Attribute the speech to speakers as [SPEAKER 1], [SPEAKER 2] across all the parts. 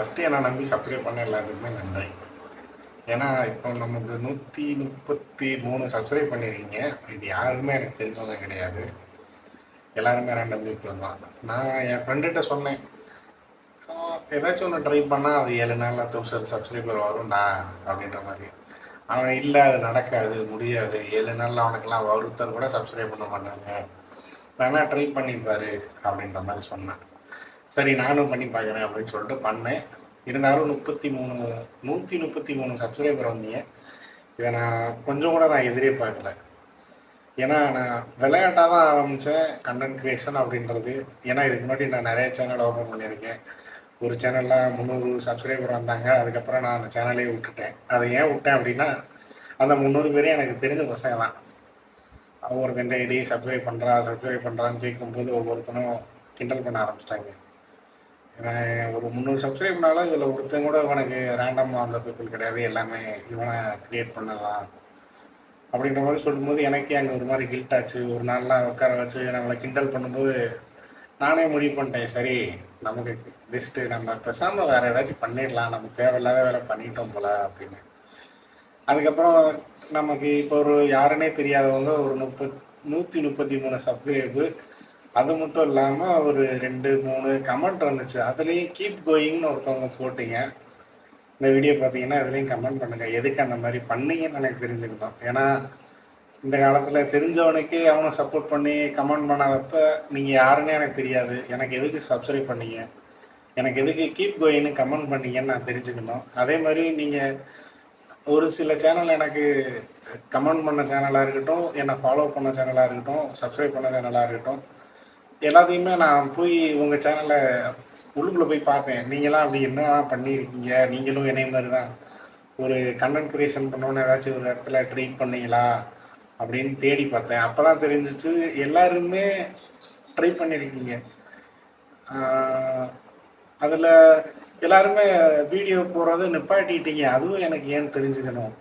[SPEAKER 1] First என்னை நம்பி subscribe பண்ண எல்லாத்துக்குமே நன்றி. ஏன்னா இப்போ நமக்கு 133 சப்ஸ்கிரைப் பண்ணியிருக்கீங்க. இது யாருமே எனக்கு தெரிஞ்சவங்க கிடையாது. எல்லாருமே ரேண்டம் பீப்புள் தான். நான் என் ஃப்ரெண்டுகிட்ட சொன்னேன், ஏதாச்சும் ஒன்று ட்ரை பண்ணால் அது 7 நாளில் 1000 சப்ஸ்கிரைபர் வரும்டா அப்படின்ற மாதிரி. அவன் இல்லை, அது நடக்காது, முடியாது, 7 நாளில் அவனுக்கெல்லாம் ஒருத்தர் கூட சப்ஸ்கிரைப் பண்ண மாட்டாங்க, வேணா ட்ரை பண்ணிப்பாரு அப்படின்ற மாதிரி சொன்னேன். சரி நானும் பண்ணி பார்க்குறேன் அப்படின்னு சொல்லிட்டு பண்ணேன். இருந்தாலும் 133 சப்ஸ்கிரைபர் வந்தீங்க. இதை நான் கொஞ்சம் கூட நான் எதிர்பார்க்கல. ஏன்னா நான் விளையாட்டாக தான் ஆரம்பித்தேன் கண்டென்ட் க்ரியேஷன் அப்படின்றது. ஏன்னா இதுக்கு முன்னாடி நான் நிறைய சேனல் ஓப்பன் பண்ணியிருக்கேன். ஒரு சேனலில் 300 சப்ஸ்கிரைபர் வந்தாங்க. அதுக்கப்புறம் நான் அந்த சேனலே விட்டுட்டேன். அதை ஏன் விட்டேன் அப்படின்னா, அந்த 300 பேரே எனக்கு தெரிஞ்ச பசங்க தான். ஒவ்வொருத்தன் டெய்லி சப்ஸ்கிரைப் பண்ணுறான்னு கேட்கும்போது ஒவ்வொருத்தனும் கிண்டல் பண்ண ஆரம்பிச்சிட்டாங்க. ஒரு 300 சப்ஸ்கிரைப்னால இதில் ஒருத்தன் கூட இவனுக்கு ரேண்டமாக வந்த பீப்புள் கிடையாது, எல்லாமே இவனை க்ரியேட் பண்ணலாம் அப்படின்ற மாதிரி சொல்லும்போது எனக்கே அங்கே ஒரு மாதிரி கில்ட் ஆச்சு. ஒரு நாள்லாம் உட்கார வச்சு நம்மளை கிண்டல் பண்ணும்போது நானே முடிவு பண்ணிட்டேன், சரி நமக்கு பெஸ்ட்டு நம்ம பேசாமல் வேறு ஏதாச்சும் பண்ணிடலாம், நமக்கு தேவையில்லாத வேலை பண்ணிட்டோம் போல அப்படின்னு. அதுக்கப்புறம் நமக்கு இப்போ ஒரு யாருன்னே தெரியாதவங்க ஒரு 133 சப்ஸ்கிரைபு. அது மட்டும் இல்லாமல் ஒரு 2-3 கமெண்ட் வந்துச்சு. அதுலேயும் கீப் கோயிங்னு ஒருத்தவங்க போட்டிங்க. இந்த வீடியோ பார்த்தீங்கன்னா அதுலேயும் கமெண்ட் பண்ணுங்கள், எதுக்கு அந்த மாதிரி பண்ணீங்கன்னு எனக்கு தெரிஞ்சுக்கணும். ஏன்னா இந்த காலத்தில் தெரிஞ்சவனுக்கு அவனை சப்போர்ட் பண்ணி கமெண்ட் பண்ணாதப்ப நீங்கள் யாருன்னே எனக்கு தெரியாது, எனக்கு எதுக்கு சப்ஸ்கிரைப் பண்ணீங்க, எனக்கு எதுக்கு கீப் கோயின்னு கமெண்ட் பண்ணீங்கன்னு நான் தெரிஞ்சுக்கணும். அதே மாதிரி நீங்கள் ஒரு சில சேனல் எனக்கு கமெண்ட் பண்ண சேனலாக இருக்கட்டும், என்னை ஃபாலோ பண்ண சேனலாக இருக்கட்டும், சப்ஸ்கிரைப் பண்ண சேனலாக இருக்கட்டும், எல்லாத்தையுமே நான் போய் உங்கள் சேனலை உள்ளுக்குள்ளே போய் பார்த்தேன். நீங்களாம் அப்படி என்ன பண்ணியிருக்கீங்க, நீங்களும் என்னை மாதிரி தான் ஒரு கண்டென்ட் க்ரியேஷன் பண்ணோன்னு ஏதாச்சும் ஒரு இடத்துல ட்ரீட் பண்ணீங்களா அப்படின்னு தேடி பார்த்தேன். அப்போ தான் தெரிஞ்சிச்சு எல்லாருமே ட்ரை பண்ணியிருக்கீங்க. அதில் எல்லாருமே வீடியோ போடுறது நிப்பாட்டிட்டீங்க. அதுவும் எனக்கு ஏன்னு தெரிஞ்சுக்கணும்.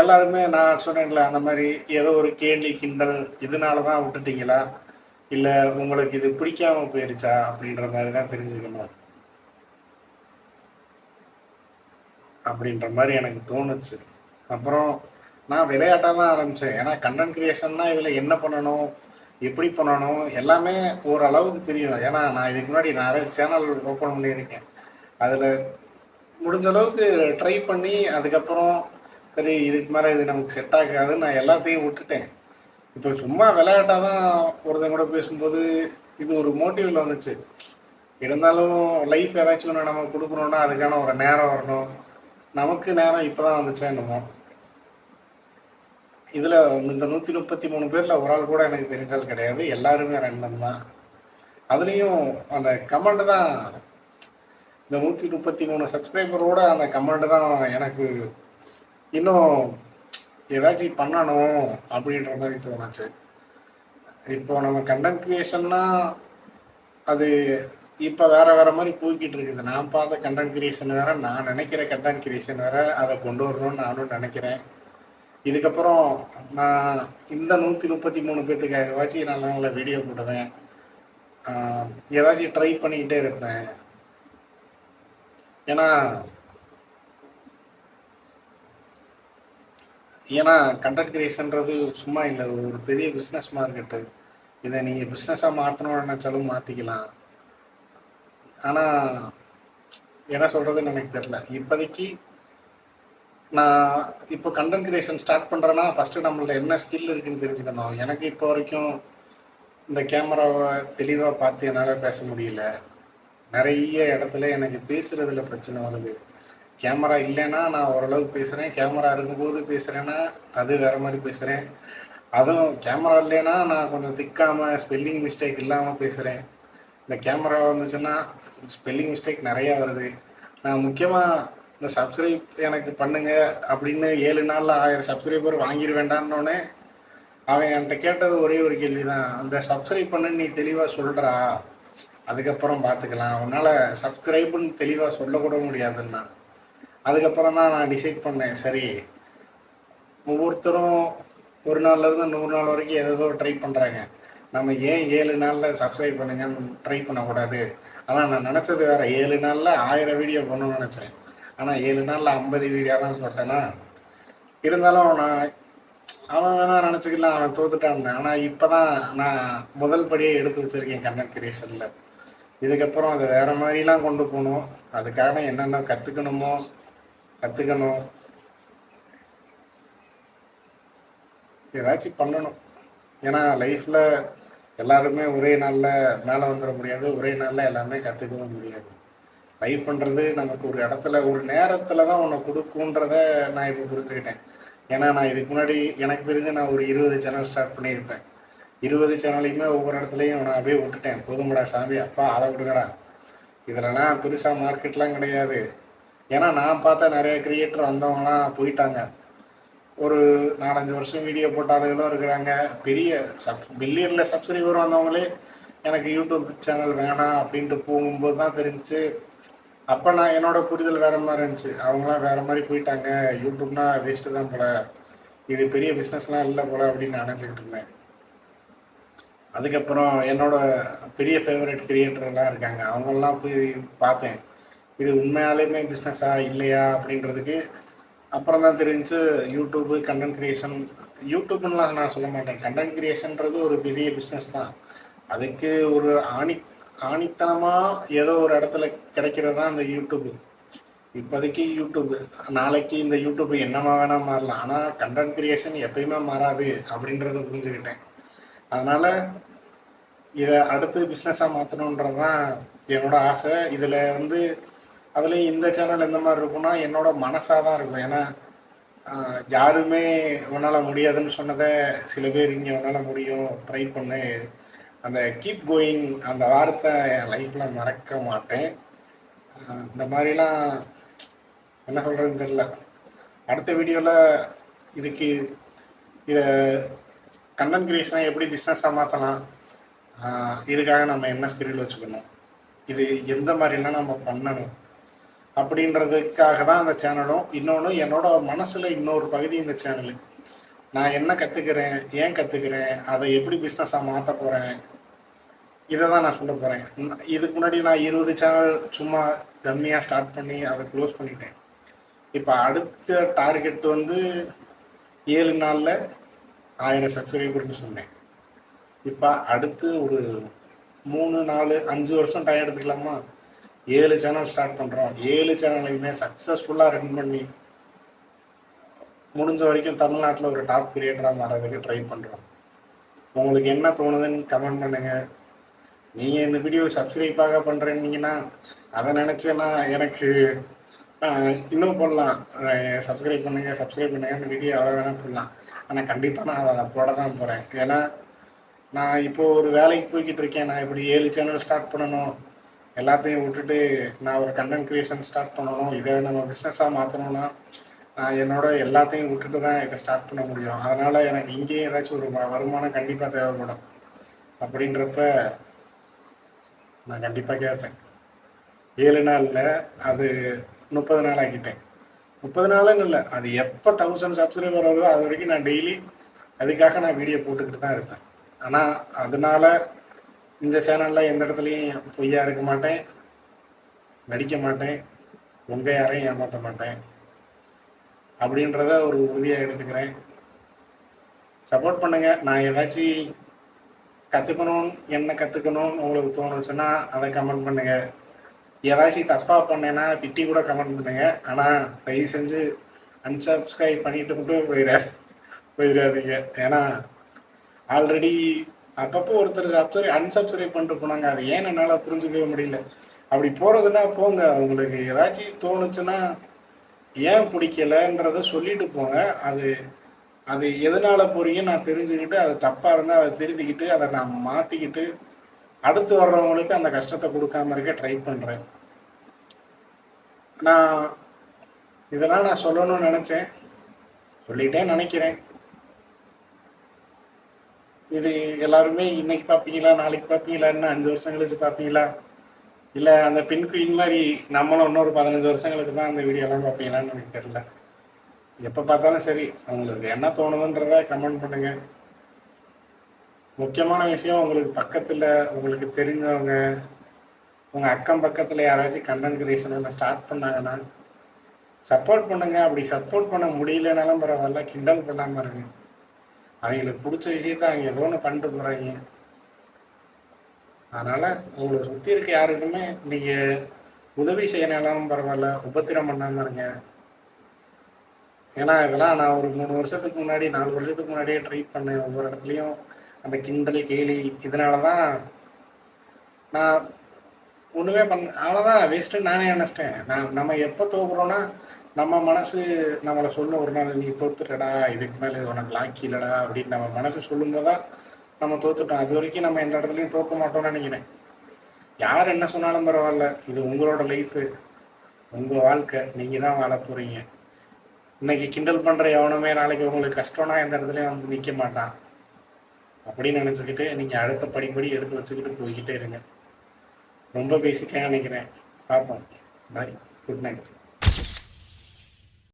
[SPEAKER 1] எல்லாருமே நான் சொன்னேன்ல அந்த மாதிரி ஏதோ ஒரு கேலி கிண்டல் இதனால தான் விட்டுட்டீங்களா, இல்லை உங்களுக்கு இது பிடிக்காம போயிருச்சா அப்படின்ற மாதிரி தான் தெரிஞ்சுக்கணும் அப்படின்ற மாதிரி எனக்கு தோணுச்சு. அப்புறம் நான் விளையாட்டாக தான் ஆரம்பித்தேன். ஏன்னா கண்டென்ட் க்ரியேஷன்னா இதில் என்ன பண்ணணும், எப்படி பண்ணணும் எல்லாமே ஓரளவுக்கு தெரியும். ஏன்னா நான் இதுக்கு முன்னாடி நிறைய சேனல் ஓப்பன் பண்ணியிருக்கேன். அதில் முடிஞ்ச அளவுக்கு ட்ரை பண்ணி அதுக்கப்புறம் சரி இதுக்கு மேலே இது நமக்கு செட் ஆகாதுன்னு நான் எல்லாத்தையும் விட்டுட்டேன். இப்போ சும்மா விளையாட்டாக தான் ஒருத்தன் கூட பேசும்போது இது ஒரு மோட்டிவில் வந்துச்சு. இருந்தாலும் லைஃப் ஏதாச்சும் ஒன்று நம்ம கொடுக்கணுன்னா அதுக்கான ஒரு நேரம் வரணும். நமக்கு நேரம் இப்போ தான் வந்துச்சா என்னமோ. இதில் இந்த 133 பேரில் ஒரு ஆள் கூட எனக்கு தெரிஞ்சால் கிடையாது, எல்லாருமே ரேண்டம் தான். அதுலேயும் அந்த கமெண்ட் தான், இந்த 133 சப்ஸ்கிரைபரோட அந்த கமெண்ட் தான் எனக்கு இன்னும் ஏதாச்சும் பண்ணணும் அப்படின்ற மாதிரி தோணுச்சு. இப்போ நம்ம கண்டென்ட் க்ரியேஷன்னா அது இப்போ வேறு மாதிரி போய்கிட்டு இருக்குது. நான் பார்த்த கண்டென்ட் க்ரியேஷன் வேறு, நான் நினைக்கிற கண்டென்ட் க்ரியேஷன் வேறு, அதை கொண்டு வரணும்னு நானும் நினைக்கிறேன். இதுக்கப்புறம் நான் இந்த 133 பேர்த்துக்காகவாச்சும் நல்ல நல்ல வீடியோ போடுவேன், ஏதாச்சும் ட்ரை பண்ணிக்கிட்டே இருப்பேன். ஏன்னா கண்டென்ட் க்ரியேஷன்றது சும்மா இல்லை, ஒரு பெரிய பிஸ்னஸ் மார்க்கெட்டு. இதை நீங்கள் பிஸ்னஸாக மாற்றணும்னு நினச்சாலும் மாற்றிக்கலாம். ஆனால் என்ன சொல்கிறதுன்னு எனக்கு தெரில. இப்போதைக்கு நான் இப்போ கண்டென்ட் க்ரியேஷன் ஸ்டார்ட் பண்ணுறேன்னா ஃபஸ்ட்டு நம்மள்ட்ட என்ன ஸ்கில் இருக்குதுன்னு தெரிஞ்சுக்கணும். எனக்கு இப்போ வரைக்கும் இந்த கேமராவை தெளிவாக பார்த்து என்னால் பேச முடியல. நிறைய இடத்துல எனக்கு பேசுகிறதுல பிரச்சனை வருது. கேமரா இல்லைன்னா நான் ஓரளவுக்கு பேசுகிறேன், கேமரா இருக்கும்போது பேசுகிறேன்னா அது வேறு மாதிரி பேசுகிறேன். அதுவும் கேமரா இல்லைன்னா நான் கொஞ்சம் திக்காமல் ஸ்பெல்லிங் மிஸ்டேக் இல்லாமல் பேசுகிறேன். இந்த கேமரா வந்துச்சுன்னா ஸ்பெல்லிங் மிஸ்டேக் நிறையா வருது. நான் முக்கியமாக இந்த சப்ஸ்கிரைப் எனக்கு பண்ணுங்க அப்படின்னு 7 நாளில் 1000 சப்ஸ்கிரைபர் வாங்கிடுவேண்டான்னொன்னே அவன் என்கிட்ட கேட்டது ஒரே ஒரு கேள்வி தான், அந்த சப்ஸ்கிரைப் பண்ணுன்னு நீ தெளிவாக சொல்கிறா, அதுக்கப்புறம் பார்த்துக்கலாம், உன்னால் சப்ஸ்கிரைப்புன்னு தெளிவாக சொல்லக்கூட முடியாதுன்னா. அதுக்கப்புறம் தான் நான் டிசைட் பண்ணேன், சரி ஒவ்வொருத்தரும் 1 நாள்லேருந்து 100 நாள் வரைக்கும் ஏதோ ட்ரை பண்ணுறாங்க, நம்ம ஏன் 7 நாளில் சப்ஸ்கிரைப் பண்ணுங்கன்னு ட்ரை பண்ணக்கூடாது, ஆனால் நான் நினச்சது வேறு, 7 நாளில் 1000 வீடியோ போடணும்னு நினச்சேன். ஆனால் 7 நாளில் 50 வீடியோ தான் போட்டேன்னா. இருந்தாலும் அவன் வேணா நினச்சிக்கலாம், அவன் தோத்துட்டான். ஆனால் இப்போ தான் நான் முதல் படியே எடுத்து வச்சுருக்கேன் கண்டென்ட் கிரியேஷனில். இதுக்கப்புறம் அதை வேறு மாதிரிலாம் கொண்டு போகணும். அதுக்காக என்னென்ன கற்றுக்கணும், ஏதாச்சும் பண்ணணும். ஏன்னா லைஃப்பில் எல்லாருமே ஒரே நாளில் மேலே வந்துட முடியாது, ஒரே நாளில் எல்லாமே கற்றுக்கவும் முடியாது. லைஃப்ன்றது நமக்கு ஒரு இடத்துல ஒரு நேரத்தில் தான் உன்னை கொடுக்குன்றத நான் இப்போ புரிஞ்சுக்கிட்டேன். ஏன்னா நான் இதுக்கு முன்னாடி எனக்கு தெரிஞ்சு நான் ஒரு 20 சேனல் ஸ்டார்ட் பண்ணியிருப்பேன். 20 சேனலையுமே ஒவ்வொரு இடத்துலையும் நான் அப்படியே விட்டுட்டேன். போதுமடா சாமி, அப்பா அதை விடுங்கடா, இதிலலாம் பெருசாக மார்க்கெட்லாம் கிடையாது. ஏன்னா நான் பார்த்த நிறைய கிரியேட்டர் வந்தவங்களாம் போயிட்டாங்க. ஒரு 4-5 வருஷம் வீடியோ போட்டாளுகளும் இருக்கிறாங்க. பெரிய பில்லியனில் சப்ஸ்கிரைபர் வந்தவங்களே எனக்கு யூடியூப் சேனல் வேணாம் அப்படின்ட்டு போகும்போது தான் தெரிஞ்சிச்சு. அப்போ நான் என்னோட புரிதல் வேறு மாதிரி இருந்துச்சு. அவங்களாம் வேறு மாதிரி போயிட்டாங்க, யூடியூப்னா வேஸ்ட்டு தான் போல, இது பெரிய பிஸ்னஸ்லாம் இல்லை போல அப்படின்னு நினச்சிக்கிட்டு இருந்தேன். அதுக்கப்புறம் என்னோட பெரிய ஃபேவரட் கிரியேட்டர்லாம் இருக்காங்க, அவங்களெலாம் போய் பார்த்தேன். இது உண்மையாலுமே பிஸ்னஸாக இல்லையா அப்படின்றதுக்கு அப்புறம் தான் தெரிஞ்சு யூடியூப்பு கண்டென்ட் கிரியேஷன். யூடியூப்லாம் நான் சொல்ல மாட்டேன், கண்டென்ட் கிரியேஷன்றது ஒரு பெரிய பிஸ்னஸ் தான். அதுக்கு ஒரு ஆணித்தனமாக ஏதோ ஒரு இடத்துல கிடைக்கிறது தான் அந்த யூடியூப்பு. இப்போதைக்கு யூடியூப்பு, நாளைக்கு இந்த யூடியூப்பு என்னமா வேணால் மாறலாம், ஆனால் கண்டென்ட் கிரியேஷன் எப்பயுமே மாறாது அப்படின்றத புரிஞ்சுக்கிட்டேன். அதனால் இதை அடுத்து பிஸ்னஸாக மாற்றணுன்றது தான் என்னோடய ஆசை. இதில் அதுலேயும் இந்த சேனல் எந்த மாதிரி இருக்குன்னா என்னோட மனசாக தான் இருக்கும். ஏன்னா யாருமே உன்னால் முடியாதுன்னு சொன்னதை சில பேர் இங்கே உன்னால் முடியும், ட்ரை பண்ணு, அந்த கீப் கோயிங் அந்த வார்த்தை என் லைஃப்பில் மறக்க மாட்டேன். இந்த மாதிரிலாம் என்ன சொல்கிறதுன்னு தெரில. அடுத்த வீடியோவில் இதை கண்டென்ட் கிரியேஷனை எப்படி பிஸ்னஸாக மாற்றலாம், இதுக்காக நம்ம என்ன ஸ்கில் வச்சுக்கணும், இது எந்த மாதிரிலாம் நம்ம பண்ணணும் அப்படின்றதுக்காக தான் அந்த சேனலும். இன்னொன்று என்னோட மனசில் இன்னொரு பகுதி இந்த சேனலு. நான் என்ன கற்றுக்கிறேன், ஏன் கற்றுக்கிறேன், அதை எப்படி பிஸ்னஸாக மாற்ற போகிறேன், இதை தான் நான் சொல்ல போகிறேன். இதுக்கு முன்னாடி நான் 20 சேனல் சும்மா கம்மியாக ஸ்டார்ட் பண்ணி அதை க்ளோஸ் பண்ணிட்டேன். இப்போ அடுத்த டார்கெட் 7 நாளில் 1000 சப்ஸ்கிரைபர்னு சொன்னேன். இப்போ அடுத்து ஒரு 3-4-5 வருஷம் டைம் எடுத்துக்கலாமா, 7 சேனல் ஸ்டார்ட் பண்ணுறோம். 7 சேனலையுமே சக்ஸஸ்ஃபுல்லாக ரன் பண்ணி முடிஞ்ச வரைக்கும் தமிழ்நாட்டில் ஒரு டாப் கிரியேட்டராக மாறதுக்கு ட்ரை பண்ணுறோம். உங்களுக்கு என்ன தோணுதுன்னு கமெண்ட் பண்ணுங்கள். நீங்கள் இந்த வீடியோ சப்ஸ்கிரைப்பாக பண்ணுறீங்கன்னா அதை நினச்சேன்னா எனக்கு இன்னும் போடலாம், சப்ஸ்கிரைப் பண்ணுங்கன்னு வீடியோ எவ்வளோ வேணால் போடலாம். ஆனால் கண்டிப்பாக நான் அதை போட தான் போகிறேன். ஏன்னா நான் இப்போது ஒரு வேலைக்கு போய்கிட்டு இருக்கேன். நான் இப்படி 7 சேனல் ஸ்டார்ட் பண்ணணும், எல்லாத்தையும் விட்டுட்டு நான் ஒரு கண்டென்ட் கிரியேஷன் ஸ்டார்ட் பண்ணணும், இதை நம்ம பிஸ்னஸாக மாற்றணும்னா நான் என்னோட எல்லாத்தையும் விட்டுட்டு தான் இதை ஸ்டார்ட் பண்ண முடியும். அதனால் எனக்கு இங்கேயும் ஏதாச்சும் ஒரு வருமானம் கண்டிப்பாக தேவைப்படும். அப்படின்றப்ப நான் கண்டிப்பாக கேட்பேன். 7 நாளில் அது 30 நாள் ஆக்கிட்டேன். 30 நாளுன்னு இல்லை, அது எப்போ 1000 சப்ஸ்கிரைபர் வருதோ அது வரைக்கும் நான் டெய்லி அதுக்காக நான் வீடியோ போட்டுக்கிட்டு தான் இருப்பேன். ஆனால் அதனால் இந்த சேனலில் எந்த இடத்துலையும் பொய்யா இருக்க மாட்டேன், நடிக்க மாட்டேன், உங்கள் யாரையும் ஏமாற்ற மாட்டேன் அப்படின்றத ஒரு உறுதியாக எடுத்துக்கிறேன். சப்போர்ட் பண்ணுங்கள். நான் ஏதாச்சும் என்ன கற்றுக்கணும்னு உங்களுக்கு தோணுச்சுன்னா அதை கமெண்ட் பண்ணுங்கள். ஏதாச்சும் தப்பாக பண்ணேன்னா திட்டி கூட கமெண்ட் பண்ணுங்கள். ஆனால் தயவு செஞ்சு அன்சப்ஸ்கிரைப் பண்ணிட்டு மட்டும் போயிடாதீங்க. ஏன்னா ஆல்ரெடி அப்பப்போ ஒருத்தர் அன்சப்ஸ்கிரைப் பண்ணிட்டு போனாங்க. அது ஏன் என்னால் புரிஞ்சுக்கவே முடியல. அப்படி போகிறதுனா போங்க, உங்களுக்கு ஏதாச்சும் தோணுச்சுன்னா ஏன் பிடிக்கலைன்றத சொல்லிட்டு போங்க. அது எதனால் போகிறீங்க நான் தெரிஞ்சுக்கிட்டு, அது தப்பாக இருந்தால் அதை திருத்திக்கிட்டு அதை நான் மாற்றிக்கிட்டு அடுத்து வர்றவங்களுக்கு அந்த கஷ்டத்தை கொடுக்காம இருக்க ட்ரை பண்ணுறேன். இதெல்லாம் நான் சொல்லணும்னு நினச்சேன், சொல்லிட்டே நினைக்கிறேன். இது எல்லாருமே இன்னைக்கு பார்ப்பீங்களா, நாளைக்கு பார்ப்பீங்களா, இன்னும் 5 வருஷம் கழிச்சு பார்ப்பீங்களா, இல்லை அந்த பின் குயின் மாதிரி நம்மளும் இன்னொரு 15 வருஷம் கழிச்சு தான் அந்த வீடியோலாம் பார்ப்பீங்களான்னு எனக்கு தெரியல. எப்போ பார்த்தாலும் சரி, உங்களுக்கு என்ன தோணுதுன்றத கமெண்ட் பண்ணுங்கள். முக்கியமான விஷயம், உங்களுக்கு பக்கத்தில் உங்களுக்கு தெரிஞ்சவங்க உங்கள் அக்கம் பக்கத்தில் யாராச்சும் கண்டென்ட் கிரியேஷன் ஸ்டார்ட் பண்ணாங்கன்னா சப்போர்ட் பண்ணுங்க. அப்படி சப்போர்ட் பண்ண முடியலனாலும் பரவாயில்ல, கிண்டல் பண்ணாமல் இருங்க. அவங்களுக்கு பிடிச்ச விஷயத்த அவங்க ஏதோ ஒன்று பண்ணிட்டு போகிறாங்க. அதனால் உங்களை சுற்றி இருக்க யாருக்குமே நீங்கள் உதவி செய்யனாலும் பரவாயில்ல, உபத்திரம் பண்ணாமல் இருங்க. ஏன்னா இதெல்லாம் நான் ஒரு 3 வருஷத்துக்கு முன்னாடி 4 வருஷத்துக்கு முன்னாடியே ட்ரை பண்ணேன். ஒவ்வொரு இடத்துலையும் அந்த கிண்டல் கேலி. இதனால தான் நான் ஒன்றுமே அவ்வளோதான் வேஸ்ட்டுன்னு நானே நினச்சிட்டேன். நம்ம எப்போ தோக்குறோன்னா நம்ம மனசு நம்மளை சொல்ல ஒரு நாள் நீ தோத்துட்டடா, இதுக்கு மேலே இது உனக்கு லாக்கி இல்லடா அப்படின்னு நம்ம மனசு சொல்லும்போது தான் நம்ம தோத்துட்டோம். அது வரைக்கும் நம்ம எந்த இடத்துலையும் தோக்க மாட்டோம்னு நினைக்கிறேன். யார் என்ன சொன்னாலும் பரவாயில்ல, இது உங்களோட லைஃபு, உங்கள் வாழ்க்கை, நீங்கள் தான் வாழ போகிறீங்க. இன்னைக்கு கிண்டல் பண்ணுற எவனுமே நாளைக்கு உங்களுக்கு கஷ்டம்னா எந்த இடத்துலையும் வந்து நிற்க மாட்டான் அப்படின்னு நினச்சிக்கிட்டு நீங்கள் அடுத்த படிப்படி எடுத்து வச்சுக்கிட்டு போய்கிட்டே இருங்க. ரொம்ப பேசிட்டேன்னு நினைக்கிறேன். பார்ப்போம். பாய். Good night.